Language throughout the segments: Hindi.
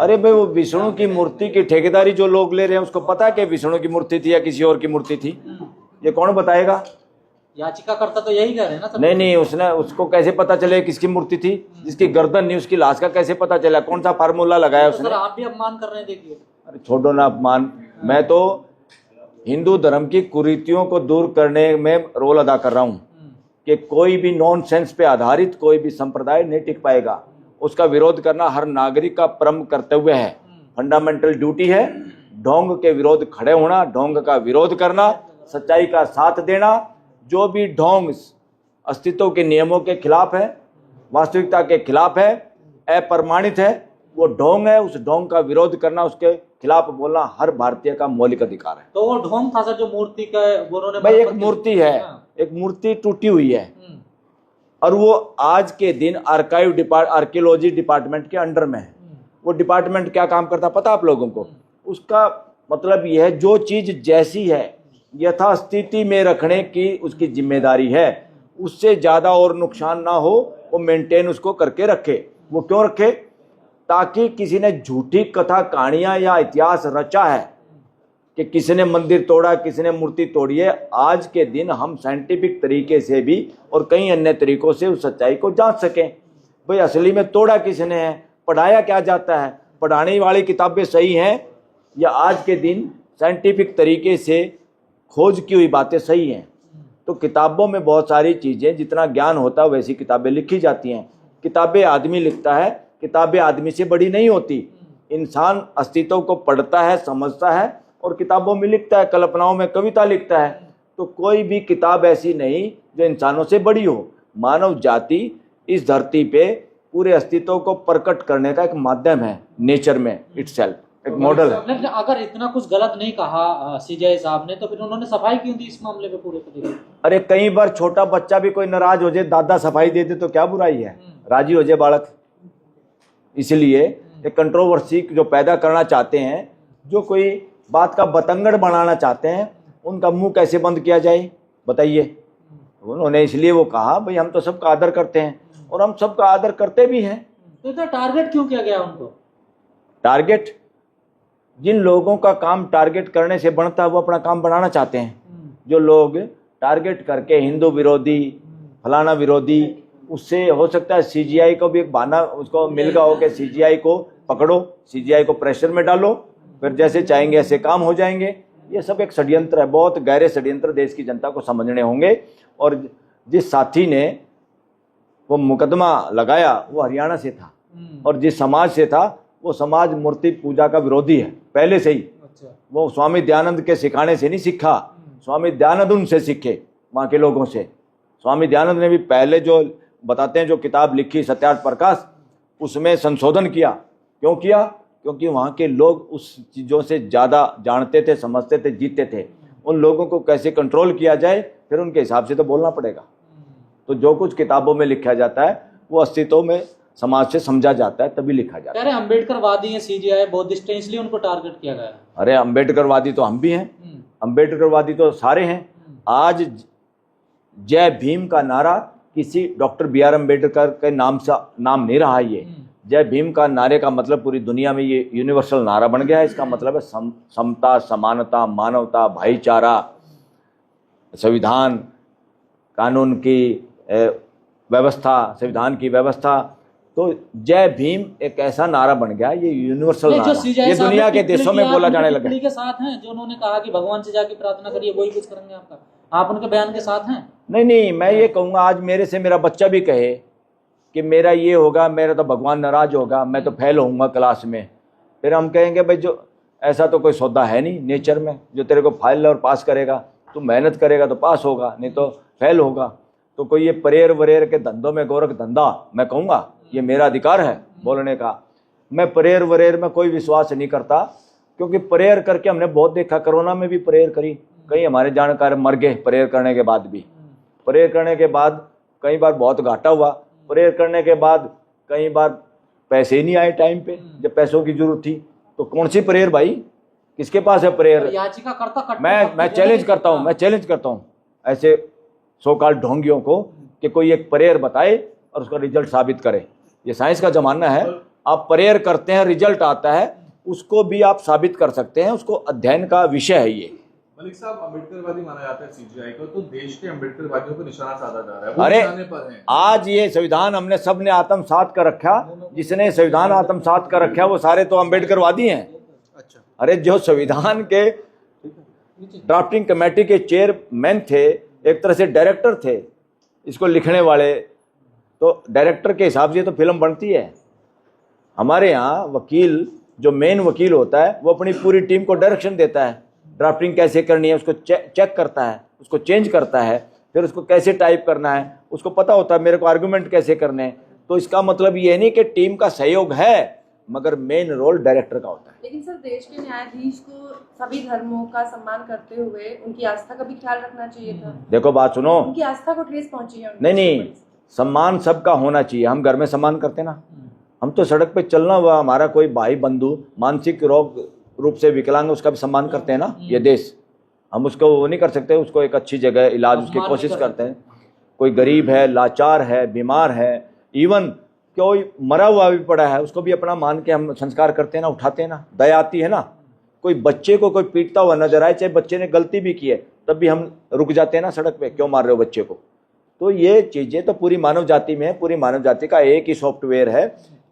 अरे भाई, वो विष्णु की मूर्ति की ठेकेदारी जो लोग ले रहे हैं उसको पता है कि विष्णु की मूर्ति थी या किसी और की मूर्ति थी? ये कौन बताएगा? याचिकाकर्ता तो यही कह रहे हैं ना सर। नहीं, उसको कैसे पता चले किसकी मूर्ति थी? जिसकी गर्दन नहीं उसकी लाश का कैसे पता चला? कौन सा फार्मूला लगाया उसने? सर आप भी अपमान कर रहे हैं, देखिए। अरे छोड़ो ना अपमान। मैं तो हिंदू धर्म की कुरीतियों को दूर करने में रोल अदा कर रहा हूँ कि कोई भी नॉनसेंस पे आधारित कोई भी संप्रदाय नहीं टिक पाएगा। उसका विरोध करना हर नागरिक का परम कर्तव्य है, फंडामेंटल ड्यूटी है। ढोंग के विरोध खड़े होना, ढोंग का विरोध करना, सच्चाई का साथ देना। जो भी ढोंग अस्तित्व के नियमों के खिलाफ है, वास्तविकता के खिलाफ है, अप्रमाणित है, वो ढोंग है। उस ढोंग का विरोध करना, उसके खिलाफ बोलना हर भारतीय का मौलिक अधिकार है। तो वो ढोंग था सर जो मूर्ति का उन्होंने भाई एक मूर्ति है, एक मूर्ति टूटी हुई है और वो आज के दिन आर्कियोलॉजी डिपार्टमेंट के अंडर में है। वो डिपार्टमेंट क्या काम करता पता आप लोगों को? उसका मतलब यह है जो चीज जैसी है यथास्थिति में रखने की उसकी जिम्मेदारी है। उससे ज्यादा और नुकसान ना हो वो मेंटेन उसको करके रखे। वो क्यों रखे? ताकि किसी ने झूठी कथा कहानियां या इतिहास रचा है कि किसी ने मंदिर तोड़ा, किसी ने मूर्ति तोड़ी है, आज के दिन हम साइंटिफिक तरीके से भी और कई अन्य तरीकों से उस सच्चाई को जांच सकें। भाई असली में तोड़ा किसने है, पढ़ाया क्या जाता है, पढ़ाने वाली किताबें सही हैं या आज के दिन साइंटिफिक तरीके से खोज की हुई बातें सही हैं? तो किताबों में बहुत सारी चीज़ें, जितना ज्ञान होता है वैसी किताबें लिखी जाती हैं। किताबें आदमी लिखता है, किताबें आदमी से बड़ी नहीं होती। इंसान अस्तित्व को पढ़ता है, समझता है और किताबों में लिखता है, कल्पनाओं में कविता लिखता है। तो कोई भी किताब ऐसी नहीं जो इंसानों से बड़ी हो। मानव जाति इस धरती पे पूरे अस्तित्व को प्रकट करने का एक माध्यम है, नेचर में इटसेल्फ एक मॉडल है। लेकिन अगर इतना कुछ गलत नहीं कहा सीजेआई साहब ने तो फिर उन्होंने सफाई क्यों दी इस मामले पे पूरे पे? अरे कई बार छोटा बच्चा भी कोई नाराज हो जाए, दादा सफाई दे दे तो क्या बुराई है, राजी हो जाए बालक। इसलिए एक कंट्रोवर्सी जो पैदा करना चाहते हैं, जो कोई बात का बतंगड़ बनाना चाहते हैं, उनका मुंह कैसे बंद किया जाए बताइए। उन्होंने इसलिए वो कहा भाई हम तो सबका आदर करते हैं और हम सबका आदर करते भी हैं। तो इतना टारगेट क्यों किया गया उनको? टारगेट, जिन लोगों का काम टारगेट करने से बनता है वो अपना काम बनाना चाहते हैं। जो लोग टारगेट करके हिंदू विरोधी, फलाना विरोधी, उससे हो सकता है सीजीआई को भी एक बहाना उसको मिल गया हो कि सीजीआई को पकड़ो, सीजीआई को प्रेशर में डालो, फिर जैसे चाहेंगे ऐसे काम हो जाएंगे। ये सब एक षड्यंत्र है, बहुत गहरे षड्यंत्र देश की जनता को समझने होंगे। और जिस साथी ने वो मुकदमा लगाया वो हरियाणा से था और जिस समाज से था वो समाज मूर्ति पूजा का विरोधी है पहले से ही। अच्छा। वो स्वामी दयानंद के सिखाने से नहीं सीखा, स्वामी दयानंद उनसे सीखे, वहाँ के लोगों से। स्वामी दयानंद ने भी पहले जो बताते हैं जो किताब लिखी सत्यार्थ प्रकाश, उसमें संशोधन किया। क्यों किया? क्योंकि वहाँ के लोग उस चीज़ों से ज़्यादा जानते थे, समझते थे, जीते थे। उन लोगों को कैसे कंट्रोल किया जाए फिर उनके हिसाब से तो बोलना पड़ेगा। तो जो कुछ किताबों में लिखा जाता है वो अस्तित्व में समाज से समझा जाता है तभी लिखा जाता है। अरे अम्बेडकरवादी हैं सीजीआई, बौद्धिस्ट हैं, इसलिए उनको टारगेट किया गया है। अरे अम्बेडकरवादी तो हम भी हैं, अम्बेडकरवादी तो सारे हैं। आज जय भीम का नारा किसी डॉक्टर बी.आर. अम्बेडकर के नाम नहीं रहा। ये जय भीम का नारे का मतलब पूरी दुनिया में ये यूनिवर्सल नारा बन गया है। इसका मतलब है समता, समानता, मानवता, भाईचारा, संविधान, कानून की व्यवस्था, संविधान की व्यवस्था। तो जय भीम एक ऐसा नारा बन गया, ये यूनिवर्सल नारा, ये दुनिया के देशों में बोला जाने लगा। के साथ हैं जो उन्होंने कहा कि भगवान से जाके प्रार्थना करिए वही कुछ करेंगे आपका, आप उनके बयान के साथ हैं? नहीं, मैं ये कहूँगा आज मेरे से मेरा बच्चा भी कहे कि मेरा ये होगा, मेरा तो भगवान नाराज होगा, मैं तो फेल होऊंगा क्लास में, फिर हम कहेंगे भाई जो ऐसा तो कोई सौदा है नहीं नेचर में जो तेरे को फाइल और पास करेगा। तू मेहनत करेगा तो पास होगा, नहीं तो फेल होगा। तो कोई ये प्रेयर वरेयर के धंधों में गोरख धंधा, मैं कहूँगा ये मेरा अधिकार है बोलने का। मैं प्रेयर वरेयर में कोई विश्वास नहीं करता, क्योंकि प्रेयर करके हमने बहुत देखा। कोरोना में भी प्रेयर करी, कई हमारे जानकार मर गए प्रेयर करने के बाद भी। प्रेयर करने के बाद कई बार बहुत घाटा हुआ, प्रेयर करने के बाद कई बार पैसे ही नहीं आए टाइम पे जब पैसों की जरूरत थी। तो कौन सी प्रेयर भाई, किसके पास है प्रेयर? याचिकाकर्ता मैं चैलेंज करता हूँ ऐसे सो-कॉल्ड ढोंगियों को कि कोई एक प्रेयर बताए और उसका रिजल्ट साबित करे। ये साइंस का जमाना है, आप प्रेयर करते हैं, रिजल्ट आता है, उसको भी आप साबित कर सकते हैं, उसको अध्ययन का विषय है ये। मलिक साहब, अम्बेडकरवादी माना जाता है सीजीआई को, तो देश के अम्बेडकरवादियों को निशाना साधा जा रहा है, वो अरे निशाने पर हैं। आज ये संविधान हमने सबने आत्मसात कर रखा, जिसने संविधान आत्मसात कर रखा वो सारे तो अम्बेडकरवादी हैं। अच्छा, अरे जो संविधान के ड्राफ्टिंग कमेटी के चेयरमैन थे, एक तरह से डायरेक्टर थे इसको लिखने वाले, तो डायरेक्टर के हिसाब से तो फिल्म बनती है। हमारे यहाँ वकील, जो मेन वकील होता है, वो अपनी पूरी टीम को डायरेक्शन देता है, ड्राफ्टिंग कैसे करनी है उसको चेक करता है, उसको चेंज करता है, फिर उसको कैसे टाइप करना है उसको पता होता है, मेरे को आर्गूमेंट कैसे करने हैं। तो इसका मतलब ये नहीं कि टीम का सहयोग है, मगर मेन रोल डायरेक्टर का होता है। लेकिन सर, देश के न्यायाधीश को सभी धर्मों का सम्मान करते हुए उनकी आस्था का भी ख्याल रखना चाहिए था। देखो बात सुनो, उनकी आस्था को ठेस पहुंची है। नहीं, सम्मान सबका होना चाहिए। हम घर में सम्मान करते ना, हम तो सड़क पे चलना हुआ, हमारा कोई भाई बंधु मानसिक रोग रूप से विकलांग, उसका भी सम्मान करते हैं ना ये देश। हम उसको वो नहीं कर सकते, उसको एक अच्छी जगह इलाज उसकी कोशिश करते हैं। कोई गरीब है, लाचार है, बीमार है, इवन कोई मरा हुआ भी पड़ा है, उसको भी अपना मान के हम संस्कार करते हैं ना, उठाते हैं ना, दया आती है ना। कोई बच्चे को कोई पीटता हुआ नजर आए, चाहे बच्चे ने गलती भी की है, तब भी हम रुक जाते हैं ना सड़क पे, क्यों मार रहे हो बच्चे को। तो ये चीज़ें तो पूरी मानव जाति में है, पूरी मानव जाति का एक ही सॉफ्टवेयर है।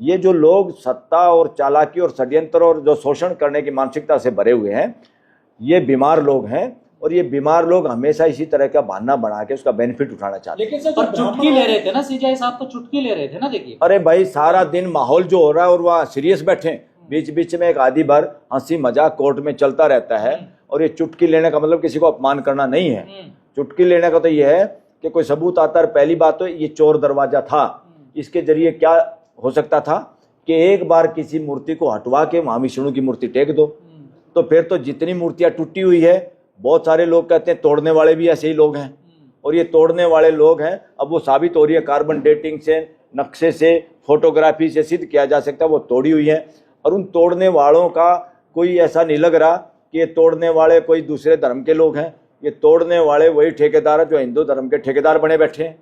ये जो लोग सत्ता और चालाकी और षड्यंत्र और जो शोषण करने की मानसिकता से भरे हुए हैं, ये बीमार लोग हैं, और ये बीमार लोग हमेशा इसी तरह का बहाना बना के उसका बेनिफिट उठाना चाहते हैं। लेकिन सर, पर चुटकी ले रहे थे ना सीजीआई साहब, तो चुटकी ले रहे थे ना। देखिए, अरे भाई, सारा दिन माहौल जो हो रहा है और वह सीरियस बैठे, बीच बीच में एक आधी बार हंसी मजाक कोर्ट में चलता रहता है, और ये चुटकी लेने का मतलब किसी को अपमान करना नहीं है। चुटकी लेने का तो ये है कि कोई सबूत आता है। पहली बात तो ये चोर दरवाजा था, इसके जरिए क्या हो सकता था कि एक बार किसी मूर्ति को हटवा के वहां विष्णु की मूर्ति टेक दो, तो फिर तो जितनी मूर्तियां टूटी हुई है, बहुत सारे लोग कहते हैं तोड़ने वाले भी ऐसे ही लोग हैं, और ये तोड़ने वाले लोग हैं। अब वो साबित हो रही है, कार्बन डेटिंग से, नक्शे से, फोटोग्राफी से सिद्ध किया जा सकता है वो तोड़ी हुई है। और उन तोड़ने वालों का कोई ऐसा नहीं लग रहा कि ये तोड़ने वाले कोई दूसरे धर्म के लोग हैं, ये तोड़ने वाले वही ठेकेदार हैं जो हिंदू धर्म के ठेकेदार बने बैठे हैं।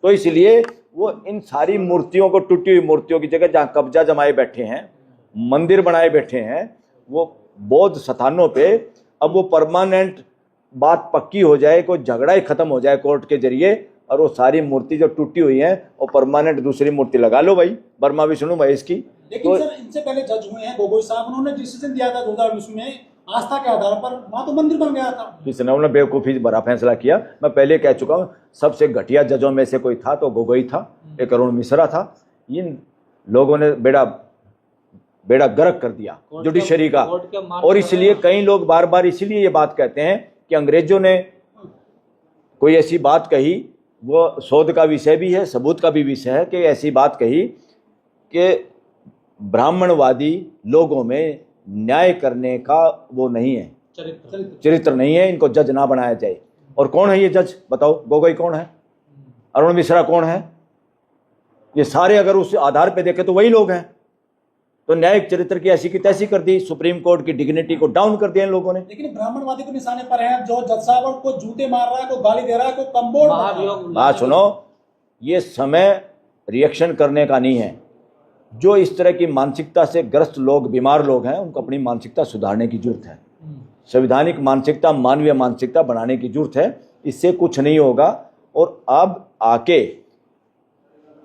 तो इसलिए वो इन सारी मूर्तियों को, टूटी हुई मूर्तियों की जगह जहाँ कब्जा जमाए बैठे हैं, मंदिर बनाए बैठे हैं, वो बौद्ध स्थानों पे, अब वो परमानेंट बात पक्की हो जाए, कोई झगड़ा ही खत्म हो जाए कोर्ट के जरिए, और वो सारी मूर्ति जो टूटी हुई है वो परमानेंट दूसरी मूर्ति लगा लो भाई, ब्रह्मा विष्णु महेश की। लेकिन तो सर, इनसे पहले जज हुए हैं गोगोई साहब, उन्होंने डिसीजन दिया था 2020 में आस्था के आधार पर, वहां तो मंदिर बन गया था। इसने उन्होंने बेवकूफ़ी भरा फैसला किया। मैं पहले कह चुका हूँ, सबसे घटिया जजों में से कोई था तो गोगोई था, एक अरुण मिश्रा था। इन लोगों ने बेड़ा गर्क कर दिया जुडिशरी का, और इसलिए कई लोग बार बार इसलिए ये बात कहते हैं कि अंग्रेजों ने कोई ऐसी बात कही, वो शोध का विषय भी है, सबूत का भी विषय है, कि ऐसी बात कही कि ब्राह्मणवादी लोगों में न्याय करने का वो नहीं है, चरित्र नहीं है, इनको जज ना बनाया जाए। और कौन है ये जज बताओ? गोगोई कौन है? अरुण मिश्रा कौन है? ये सारे अगर उस आधार पे देखें तो वही लोग हैं। तो न्यायिक चरित्र की ऐसी की तैसी कर दी, सुप्रीम कोर्ट की डिग्निटी को डाउन कर दिया इन लोगों ने। लेकिन ब्राह्मणवादी को निशाने पर है, जो जज साहब को जूते मार रहा है, को गाली दे रहा है, को कम्बोर्ड। बात सुनो, ये समय रिएक्शन करने का नहीं है। जो इस तरह की मानसिकता से ग्रस्त लोग, बीमार लोग हैं, उनको अपनी मानसिकता सुधारने की जरूरत है। संवैधानिक मानसिकता, मानवीय मानसिकता बनाने की जरूरत है, इससे कुछ नहीं होगा। और अब आके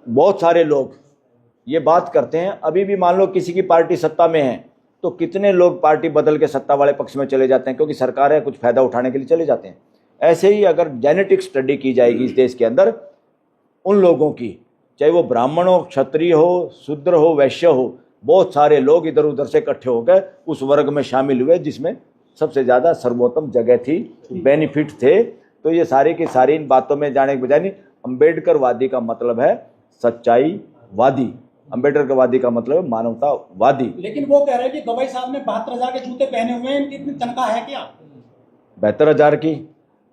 बहुत सारे लोग ये बात करते हैं, अभी भी मान लो किसी की पार्टी सत्ता में है तो कितने लोग पार्टी बदल के सत्ता वाले पक्ष में चले जाते हैं, क्योंकि सरकार है, कुछ फायदा उठाने के लिए चले जाते हैं। ऐसे ही अगर जेनेटिक स्टडी की जाएगी इस देश के अंदर, उन लोगों की, चाहे वो ब्राह्मण हो, क्षत्रिय हो, शूद्र हो, वैश्य हो, बहुत सारे लोग इधर उधर से इकट्ठे हो गए, उस वर्ग में शामिल हुए जिसमें सबसे ज़्यादा सर्वोत्तम जगह थी, बेनिफिट थे। तो ये सारी की सारी इन बातों में जाने के बजाय नहीं, अम्बेडकरवादी का मतलब है सच्चाईवादी, अम्बेडकरवादी का मतलब है मानवतावादी। लेकिन वो कह रहे हैं कि गवाई साहब ने 72,000 के जूते पहने हुए हैं, इनकी इतनी तनख्वाह है क्या? 72,000 की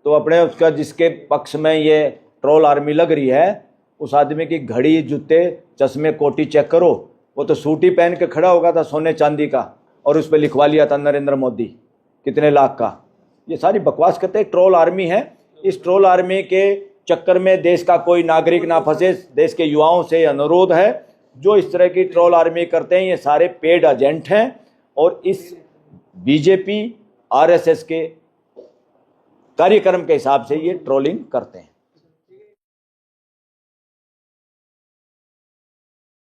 तो अपने उसका, जिसके पक्ष में ये ट्रोल आर्मी लग रही है, उस आदमी की घड़ी, जूते, चश्मे, कोटी चेक करो। वो तो सूट ही पहन के खड़ा होगा था सोने चांदी का, और उस पर लिखवा लिया था नरेंद्र मोदी कितने लाख का। ये सारी बकवास करते हैं, ट्रोल आर्मी है। इस ट्रोल आर्मी के चक्कर में देश का कोई नागरिक ना फंसे। देश के युवाओं से अनुरोध है जो इस तरह की ट्रोल आर्मी करते हैं ये सारे पेड एजेंट हैं और इस बीजेपी आरएसएस के कार्यक्रम के हिसाब से ये ट्रोलिंग करते हैं।